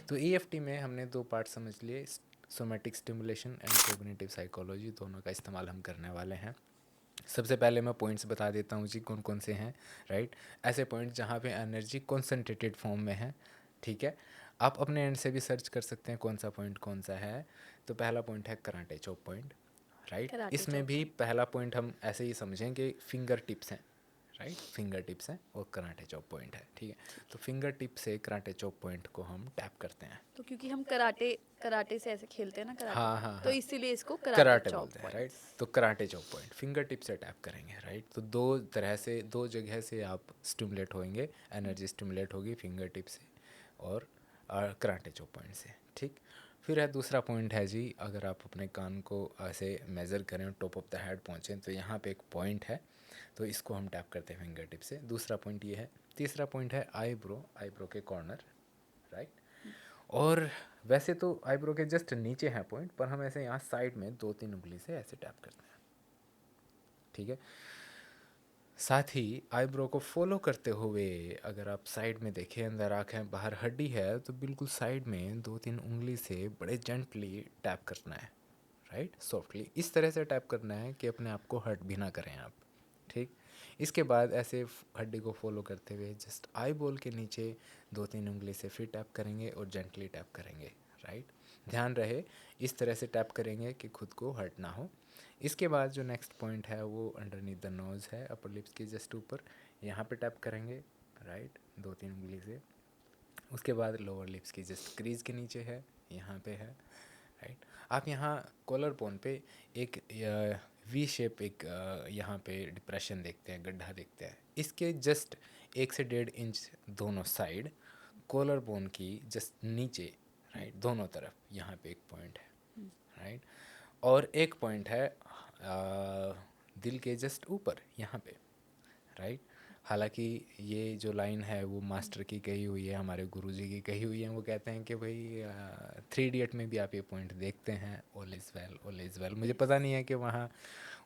तो ईएफटी में हमने दो पार्ट समझ लिए, somatic stimulation and cognitive psychology, दोनों का इस्तेमाल हम करने वाले हैं। सबसे पहले मैं पॉइंट्स बता देता हूँ जी कौन कौन से हैं, राइट। ऐसे पॉइंट जहाँ पे एनर्जी कॉन्सेंट्रेटेड फॉर्म में है, ठीक है। आप अपने एंड से भी सर्च कर सकते हैं कौन सा पॉइंट कौन सा है। तो पहला पॉइंट है karate chop point, right. Karate इसमें चॉप भी पॉइंट। पहला पॉइंट हम ऐसे ही समझें कि फिंगर टिप्स हैं, राइट। फिंगर टिप्स हैं और कराटे चॉप पॉइंट है, ठीक है। ठीक तो है। फिंगर टिप से कराटे चॉप पॉइंट को हम टैप करते हैं। तो क्योंकि हम कराटे कराटे से ऐसे खेलते हैं ना कराटे, हाँ हाँ तो हाँ, इसीलिए इसको कराटे कराटे चॉप बोलते हैं, राइट। पॉइंट्स। तो karate chop point finger tip से टैप करेंगे, राइट। तो दो तरह से, दो जगह से आप स्टिमुलेट होंगे, एनर्जी स्टिमुलेट होगी फिंगर टिप से और कराटे चॉप पॉइंट से, ठीक। फिर है दूसरा पॉइंट है जी, अगर आप अपने कान को ऐसे मेज़र करें, टॉप ऑफ द हेड पहुँचें, तो यहाँ पे एक पॉइंट है, तो इसको हम टैप करते हैं फिंगर टिप से। दूसरा पॉइंट ये है। तीसरा पॉइंट है आईब्रो, आईब्रो के कॉर्नर, राइट। और वैसे तो आईब्रो के जस्ट नीचे है पॉइंट, पर हम ऐसे यहाँ साइड में 2-3 उंगली से ऐसे टैप करते हैं, ठीक है। साथ ही आईब्रो को फॉलो करते हुए अगर आप साइड में देखें, अंदर आँखें बाहर हड्डी है, तो बिल्कुल साइड में 2-3 उंगली से बड़े जेंटली टैप करना है, राइट, सॉफ्टली। इस तरह से टैप करना है कि अपने आप को हर्ट भी ना करें आप, ठीक। इसके बाद ऐसे हड्डी को फॉलो करते हुए जस्ट आई बॉल के नीचे 2-3 उंगली से फिर टैप करेंगे और जेंटली टैप करेंगे, राइट। ध्यान रहे इस तरह से टैप करेंगे कि खुद को हर्ट ना हो। इसके बाद जो नेक्स्ट पॉइंट है वो अंडरनीथ द नोज़ है, अपर लिप्स के जस्ट ऊपर, यहाँ पे टैप करेंगे, राइट, 2-3 उंगली से। उसके बाद लोअर लिप्स की जस्ट क्रीज के नीचे है, यहाँ पे है, राइट। आप यहाँ कॉलर बोन पे एक वी शेप, एक यहाँ पे डिप्रेशन देखते हैं, गड्ढा देखते हैं। इसके जस्ट 1 से 1.5 इंच दोनों साइड, कॉलर बोन की जस्ट नीचे, राइट, दोनों तरफ यहाँ पे एक पॉइंट है, राइट। और एक पॉइंट है दिल के जस्ट ऊपर यहाँ पे, राइट। हालांकि ये जो लाइन है वो मास्टर की कही हुई है, हमारे गुरुजी की कही हुई है। वो कहते हैं कि भाई 3 इडियट में भी आप ये पॉइंट देखते हैं, all is well, all is well. मुझे पता नहीं है कि वहाँ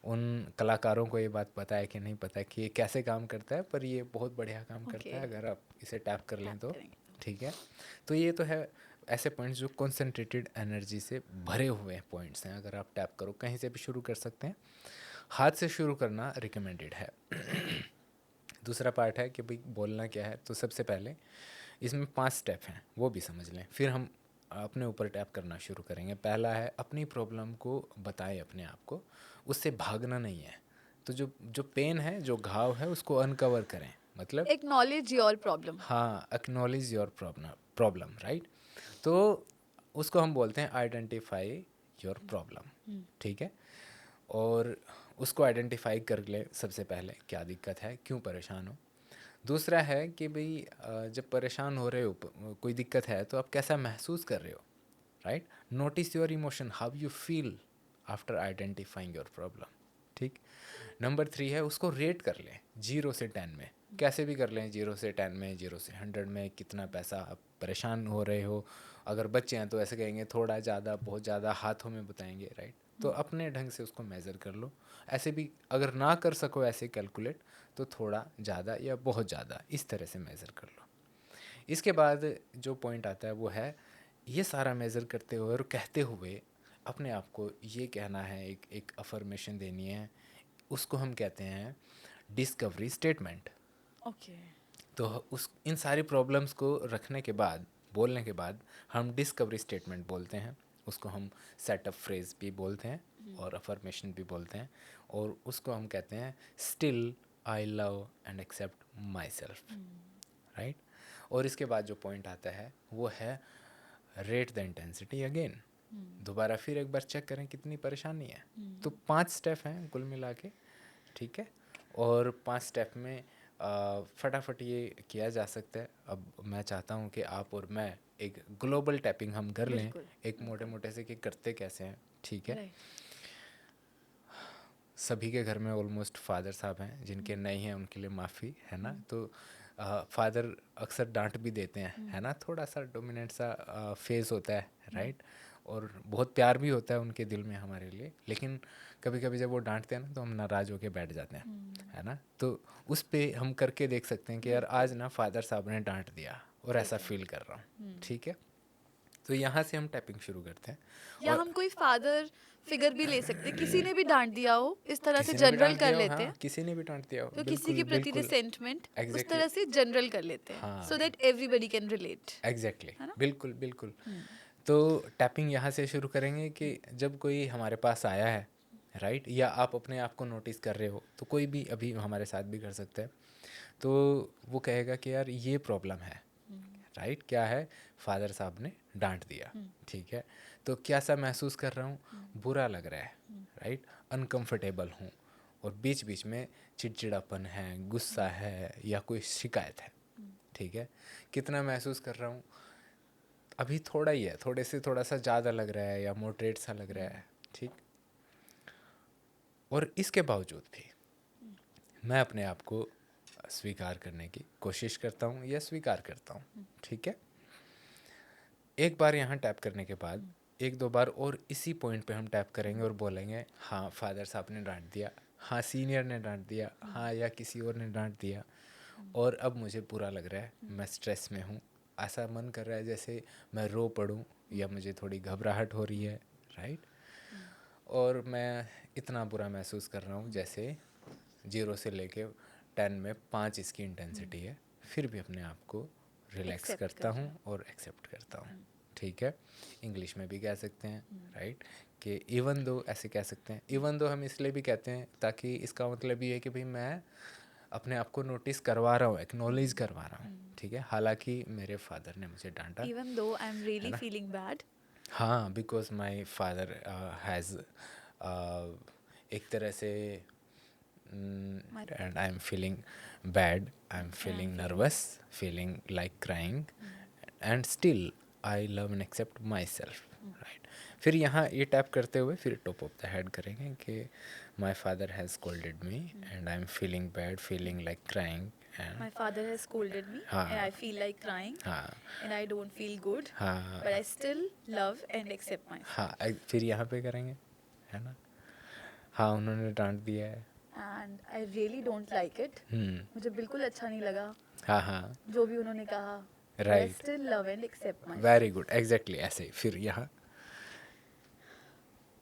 उन कलाकारों को ये बात पता है कि नहीं पता है कि ये कैसे काम करता है, पर ये बहुत बढ़िया काम करता ओके, है अगर आप इसे टैप कर लें टैप तो, करेंगे तो। ठीक है। तो ये तो है ऐसे पॉइंट्स जो कॉन्सेंट्रेटेड एनर्जी से भरे हुए पॉइंट्स हैं। अगर आप टैप करो, कहीं से भी शुरू कर सकते हैं, हाथ से शुरू करना रिकमेंडेड है। दूसरा पार्ट है कि भाई बोलना क्या है। तो सबसे पहले इसमें 5 स्टेप हैं, वो भी समझ लें, फिर हम अपने ऊपर टैप करना शुरू करेंगे। पहला है अपनी प्रॉब्लम को बताएं अपने आप को, उससे भागना नहीं है। तो जो जो पेन है, जो घाव है, उसको अनकवर करें, मतलब एक्नॉलेज योर प्रॉब्लम। हाँ, acknowledge your problem, problem, right. तो उसको हम बोलते हैं आइडेंटिफाई योर प्रॉब्लम, ठीक है। और उसको आइडेंटिफाई कर ले सबसे पहले, क्या दिक्कत है, क्यों परेशान हो। दूसरा है कि भाई जब परेशान हो रहे हो, कोई दिक्कत है, तो आप कैसा महसूस कर रहे हो, right. Notice your emotion, how you feel after identifying your problem, ठीक। नंबर 3 है उसको रेट कर लें 0 से 10 में, कैसे भी कर लें, 0 से 10 में, 0 से 100 में, कितना पैसा आप परेशान हो रहे हो। अगर बच्चे हैं तो ऐसे कहेंगे थोड़ा ज़्यादा, बहुत ज़्यादा, हाथों में बताएंगे, राइट। तो अपने ढंग से उसको मेज़र कर लो। ऐसे भी अगर ना कर सको ऐसे कैलकुलेट, तो थोड़ा ज़्यादा या बहुत ज़्यादा, इस तरह से मेज़र कर लो। इसके बाद जो पॉइंट आता है वो है ये सारा मेज़र करते हुए और कहते हुए अपने आप को ये कहना है, एक एक अफर्मेशन देनी है, उसको हम कहते हैं डिस्कवरी स्टेटमेंट। ओके। तो उस इन सारी प्रॉब्लम्स को रखने के बाद, बोलने के बाद, हम डिस्कवरी स्टेटमेंट बोलते हैं। उसको हम सेटअप फ्रेज भी बोलते हैं और अफर्मेशन भी बोलते हैं। और उसको हम कहते हैं still I love and accept myself, right. और इसके बाद जो पॉइंट आता है वो है रेट द इंटेंसिटी अगेन। दोबारा फिर एक बार चेक करें कितनी परेशानी है। तो 5 स्टेप हैं कुल मिला के, ठीक है। और 5 स्टेप में फटाफट ये किया जा सकता है। अब मैं चाहता हूँ कि आप और मैं एक ग्लोबल टैपिंग हम कर लें, बिल्कुल एक मोटे बिल्कुल। मोटे से कि करते कैसे हैं, ठीक है। राइट। सभी के घर में ऑलमोस्ट फादर साहब हैं, जिनके नहीं हैं उनके लिए माफ़ी है ना। तो फादर अक्सर डांट भी देते हैं, है ना, थोड़ा सा डोमिनेंट सा फेस होता है, राइट। और बहुत प्यार भी होता है उनके दिल में हमारे लिए, लेकिन कभी कभी जब वो डांटते हैं ना तो हम नाराज़ होकर बैठ जाते हैं, है ना। तो उस पे हम करके देख सकते हैं कि यार बिल्कुल। आज ना फादर साहब ने डांट दिया और ऐसा ठीक है। फील कर रहा हूँ, ठीक है। तो यहाँ से हम टैपिंग शुरू करते हैं। या और हम कोई फादर फिगर भी ले सकते हैं, किसी ने भी डांट दिया हो, इस तरह से किसी ने भी जनरल डांट कर दिया हो, लेते हैं। हाँ किसी ने भी डांट दिया हो, तो किसी के बिल्कुल प्रति बिल्कुल रिसेंटमेंट उस एग्जैक्टली तरह से जनरल कर लेते हैं, हाँ so that everybody can relate, exactly है ना? बिल्कुल बिल्कुल। तो टैपिंग यहाँ से शुरू करेंगे कि जब कोई हमारे पास आया है, राइट, या आप अपने आप को नोटिस कर रहे हो, तो कोई भी अभी हमारे साथ भी कर सकता है। तो वो कहेगा कि यार ये प्रॉब्लम है, राइट, क्या है, फादर साहब ने डांट दिया, ठीक है, तो क्या सा महसूस कर रहा हूँ, बुरा लग रहा है, राइट, अनकंफर्टेबल हूँ, और बीच बीच में चिड़चिड़ापन है, गुस्सा है, या कोई शिकायत है, ठीक है, कितना महसूस कर रहा हूँ, अभी थोड़ा ही है, थोड़े से थोड़ा सा ज़्यादा लग रहा है या मॉडरेट सा लग रहा है, ठीक। और इसके बावजूद भी मैं अपने आप को स्वीकार करने की कोशिश करता हूँ या स्वीकार करता हूँ, ठीक है। एक बार यहाँ टैप करने के बाद एक दो बार और इसी पॉइंट पे हम टैप करेंगे और बोलेंगे हाँ फादर साहब ने डांट दिया, हाँ सीनियर ने डांट दिया, हाँ या किसी और ने डांट दिया, और अब मुझे बुरा लग रहा है, मैं स्ट्रेस में हूँ, ऐसा मन कर रहा है जैसे मैं रो पड़ूँ, या मुझे थोड़ी घबराहट हो रही है, राइट, और मैं इतना बुरा महसूस कर रहा हूँ जैसे 0 से लेके 10 में 5 इसकी इंटेंसिटी है, फिर भी अपने आप को रिलैक्स Accept करता कर रहे हूँ और एक्सेप्ट करता हूँ, ठीक है। इंग्लिश में भी कह सकते हैं, राइट, कि इवन दो ऐसे कह सकते हैं। इवन दो हम इसलिए भी कहते हैं ताकि इसका मतलब ये है कि भाई मैं अपने आप को नोटिस करवा रहा हूँ, एक्नॉलेज करवा रहा हूँ, ठीक है, हालांकि मेरे फादर ने मुझे डांटा, इवन दो आई एम है रियली ना। फीलिंग बैड, हाँ, बिकॉज माई फादर हैज़ एक तरह से and I am feeling bad, I am feeling nervous, feeling like crying, and still I love and accept myself, right. फिर यहाँ ये tap करते हुए फिर टॉप ऑफ द हेड करेंगे कि माई father has scolded me and I am feeling bad, feeling like crying, and my father has scolded me and I हाँ feel like crying हाँ and I don't feel good, हाँ but I still love and accept myself. हाँ फिर यहाँ पे करेंगे, है ना। हाँ उन्होंने डांट दिया है, And I really don't like it. मुझे बिल्कुल अच्छा नहीं लगा हाँ हाँ जो भी उन्होंने कहा, but I right, still love and accept myself. Very good, exactly ऐसे ही। फिर यहाँ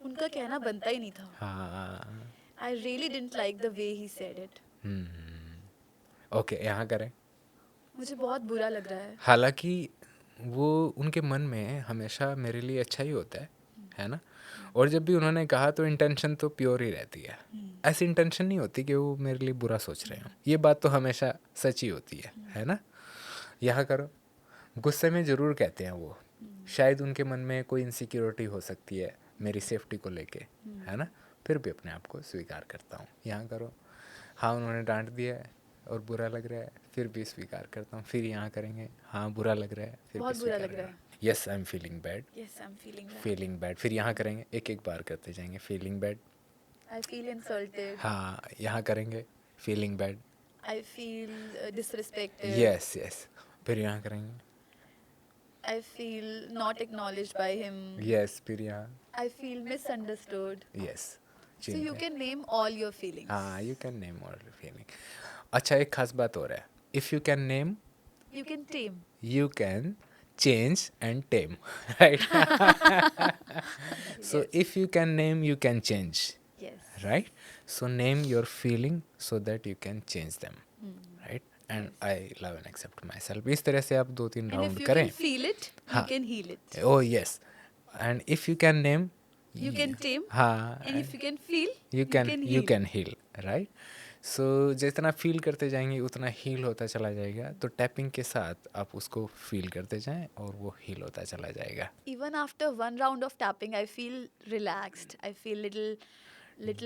उनका कहना बनता ही नहीं था. हाँ I really didn't like the way he said it. Okay यहाँ करें। मुझे बहुत बुरा लग रहा है. हालांकि वो उनके मन में हमेशा मेरे लिए अच्छा ही होता है ना, और जब भी उन्होंने कहा तो इंटेंशन तो प्योर ही रहती है, ऐसी इंटेंशन नहीं होती कि वो मेरे लिए बुरा सोच रहे हो, ये बात तो हमेशा सच ही होती है ना। यहाँ करो, गुस्से में ज़रूर कहते हैं वो, शायद उनके मन में कोई इनसिक्योरिटी हो सकती है मेरी सेफ्टी को लेके, है ना, फिर भी अपने आप को स्वीकार करता हूँ। यहाँ करो, हाँ उन्होंने डांट दिया है और बुरा लग रहा है, फिर भी स्वीकार करता हूँ। फिर यहाँ करेंगे, हाँ बुरा लग रहा है, फिर भी बहुत बुरा स्वीकार लग रहा है. करता हूँ। Yes I am feeling bad, Yes, I'm feeling bad. Feeling bad, फिर यहाँ करेंगे, एक एक बार करते जाएंगे, feeling bad, I feel insulted. हाँ यहाँ करेंगे, feeling bad, I feel disrespected. Yes yes, फिर यहाँ करेंगे, I feel not acknowledged by him. Yes, फिर यहाँ, I feel misunderstood. Yes. So you can name all your feelings. हाँ you can name all feeling. अच्छा एक खास बात और है, if you can name You can tame. you can change and tame, right? So Yes. if you can name you can change, Yes. right? So name your feeling so that you can change them, right? And Yes. I love and accept myself, इस तरह से आप 2-3 And round if you करें। can feel it, you हाँ। can heal it. Oh yes, and if you can name You can tame. हाँ, And if you can feel, you can heal. heal, right? सो जितना feel करते जाएंगे उतना heal होता चला जाएगा, तो टैपिंग के साथ आप उसको फील करते जाएं और वो हील होता चला जाएगा। Even after one round of tapping, I feel relaxed. I feel little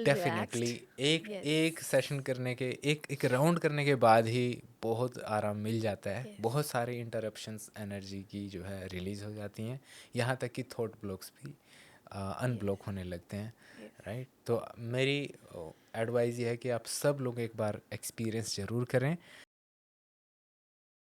definitely relaxed. Yes. एक सेशन करने के एक राउंड करने के बाद ही बहुत आराम मिल जाता है। Yes. बहुत सारे इंटरप्शंस एनर्जी की जो है रिलीज हो जाती हैं, यहाँ तक कि थॉट ब्लॉक्स भी अनब्लॉक होने लगते हैं, Yes. राइट। तो मेरी एडवाइस ये है कि आप सब लोग एक बार एक्सपीरियंस ज़रूर करें।